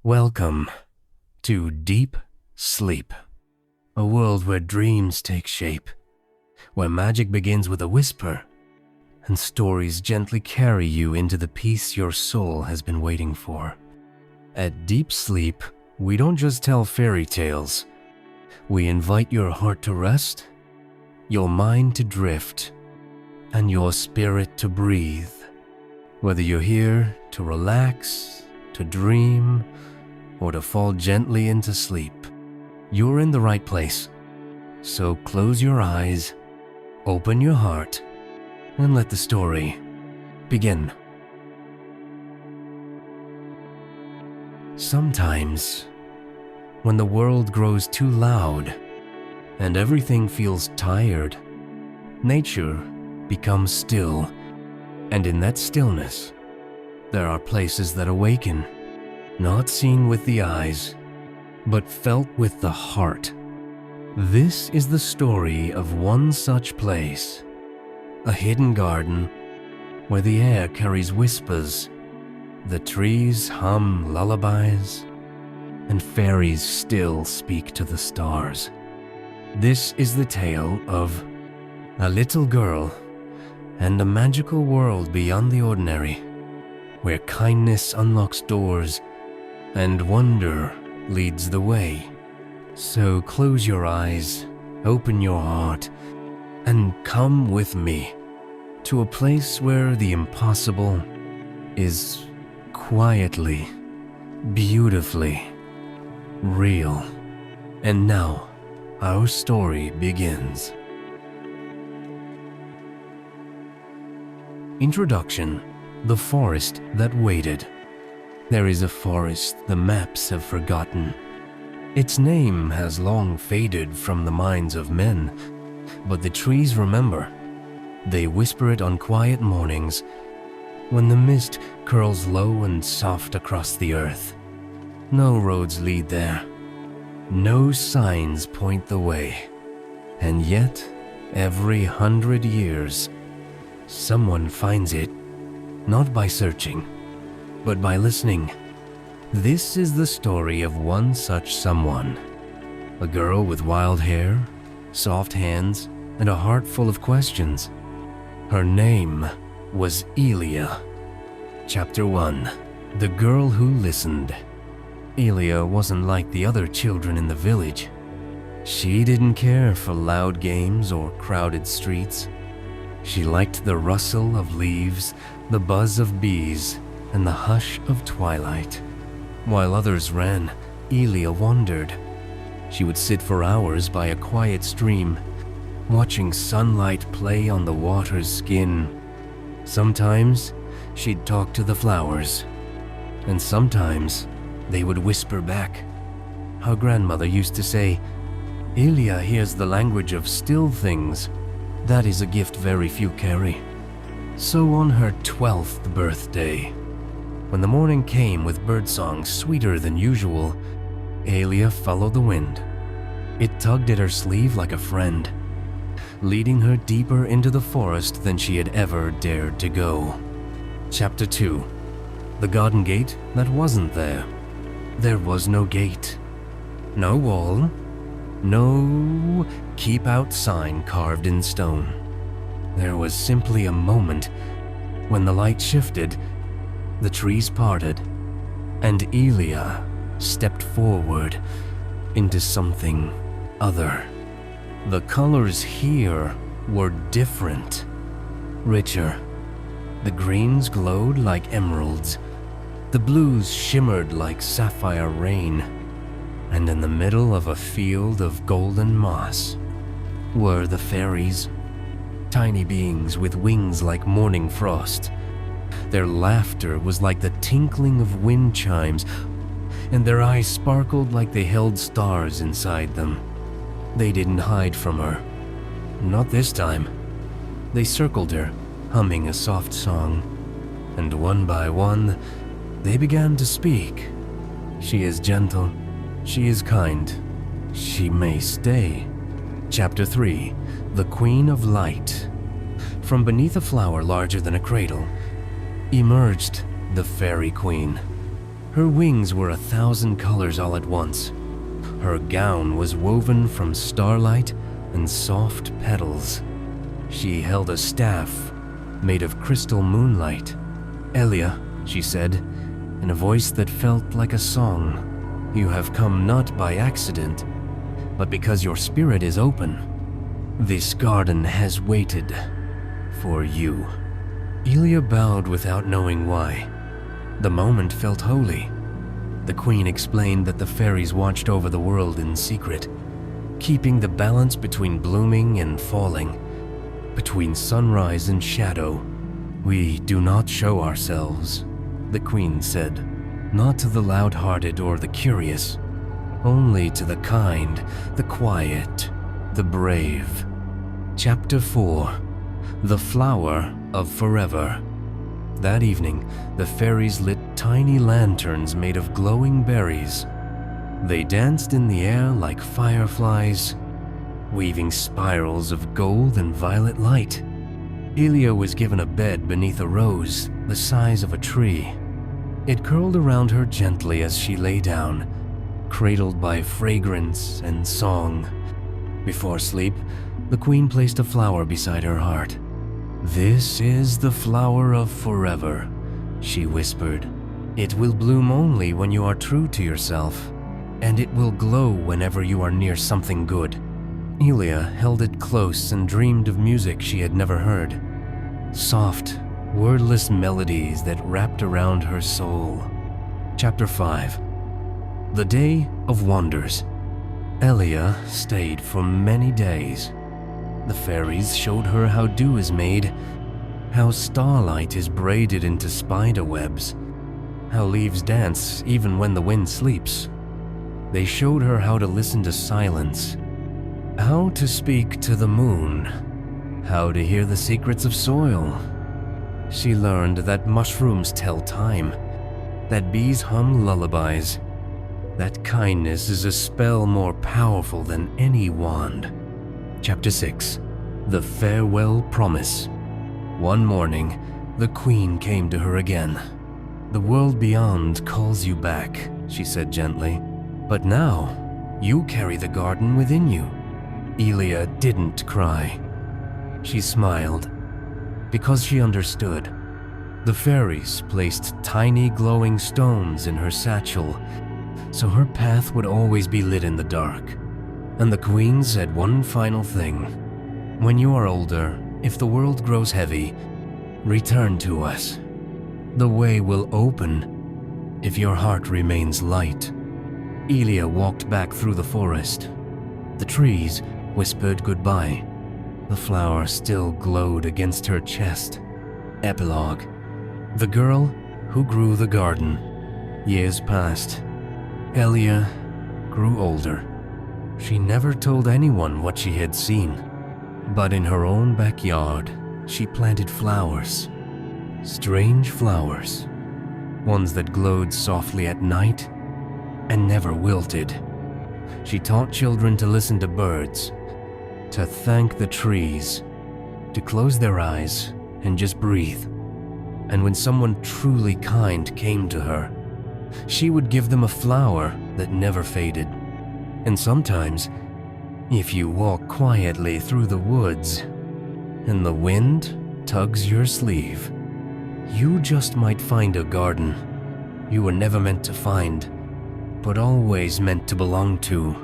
Welcome to Deep Sleep, a world where dreams take shape, where magic begins with a whisper, and stories gently carry you into the peace your soul has been waiting for. At Deep Sleep, we don't just tell fairy tales. We invite your heart to rest, your mind to drift, and your spirit to breathe. Whether you're here to relax, to dream, or to fall gently into sleep, you're in the right place. So close your eyes, open your heart, and let the story begin. Sometimes, when the world grows too loud and everything feels tired, nature becomes still, and in that stillness, there are places that awaken, not seen with the eyes, but felt with the heart. This is the story of one such place, a hidden garden where the air carries whispers, the trees hum lullabies, and fairies still speak to the stars. This is the tale of a little girl and a magical world beyond the ordinary, where kindness unlocks doors and wonder leads the way. So close your eyes, open your heart, and come with me to a place where the impossible is quietly, beautifully real. And now, our story begins. Introduction: The Forest That Waited. There is a forest the maps have forgotten. Its name has long faded from the minds of men, but the trees remember. They whisper it on quiet mornings when the mist curls low and soft across the earth. No roads lead there. No signs point the way. And yet, every 100 years, someone finds it, not by searching, but by listening. This is the story of one such someone. A girl with wild hair, soft hands, and a heart full of questions. Her name was Elia. Chapter 1. The Girl Who Listened. Elia wasn't like the other children in the village. She didn't care for loud games or crowded streets. She liked the rustle of leaves, the buzz of bees, and the hush of twilight. While others ran, Elia wandered. She would sit for hours by a quiet stream, watching sunlight play on the water's skin. Sometimes, she'd talk to the flowers, and sometimes they would whisper back. Her grandmother used to say, "Elia hears the language of still things. That is a gift very few carry." So on her 12th birthday, when the morning came with birdsong sweeter than usual, Elia followed the wind. It tugged at her sleeve like a friend, leading her deeper into the forest than she had ever dared to go. Chapter 2. The Garden Gate That Wasn't There. There was no gate, no wall, no "keep out" sign carved in stone. There was simply a moment when the light shifted, the trees parted, and Elia stepped forward into something other. The colors here were different, richer. The greens glowed like emeralds, the blues shimmered like sapphire rain, and in the middle of a field of golden moss were the fairies, tiny beings with wings like morning frost. Their laughter was like the tinkling of wind chimes, and their eyes sparkled like they held stars inside them. They didn't hide from her. Not this time. They circled her, humming a soft song, and one by one, they began to speak. She is gentle. She is kind. She may stay. Chapter 3. The Queen of Light. From beneath a flower larger than a cradle emerged the Fairy Queen. Her wings were 1,000 colors all at once. Her gown was woven from starlight and soft petals. She held a staff made of crystal moonlight. "Elia," she said, in a voice that felt like a song, "you have come not by accident, but because your spirit is open. This garden has waited for you." Elia bowed without knowing why. The moment felt holy. The queen explained that the fairies watched over the world in secret, keeping the balance between blooming and falling, between sunrise and shadow. "We do not show ourselves," the queen said, "not to the loud-hearted or the curious, only to the kind, the quiet, the brave." Chapter 4. The Flower of Forever. That evening, the fairies lit tiny lanterns made of glowing berries. They danced in the air like fireflies, weaving spirals of gold and violet light. Elia was given a bed beneath a rose the size of a tree. It curled around her gently as she lay down, cradled by fragrance and song. Before sleep, the queen placed a flower beside her heart. "This is the flower of forever," she whispered. "It will bloom only when you are true to yourself, and it will glow whenever you are near something good." Elia held it close and dreamed of music she had never heard. Soft, wordless melodies that wrapped around her soul. Chapter 5. The Day of Wonders. Elia stayed for many days. The fairies showed her how dew is made, how starlight is braided into spider webs, how leaves dance even when the wind sleeps. They showed her how to listen to silence, how to speak to the moon, how to hear the secrets of soil. She learned that mushrooms tell time, that bees hum lullabies, that kindness is a spell more powerful than any wand. Chapter 6. The Farewell Promise. One morning, the queen came to her again. "The world beyond calls you back," she said gently. "But now, you carry the garden within you." Elia didn't cry. She smiled, because she understood. The fairies placed tiny glowing stones in her satchel, so her path would always be lit in the dark. And the queen said one final thing. "When you are older, if the world grows heavy, return to us. The way will open if your heart remains light." Elia walked back through the forest. The trees whispered goodbye. The flower still glowed against her chest. Epilogue. The girl who grew the garden. Years passed. Elia grew older. She never told anyone what she had seen, but in her own backyard, she planted flowers. Strange flowers. Ones that glowed softly at night and never wilted. She taught children to listen to birds, to thank the trees, to close their eyes and just breathe. And when someone truly kind came to her, she would give them a flower that never faded. And sometimes, if you walk quietly through the woods and the wind tugs your sleeve, you just might find a garden you were never meant to find, but always meant to belong to.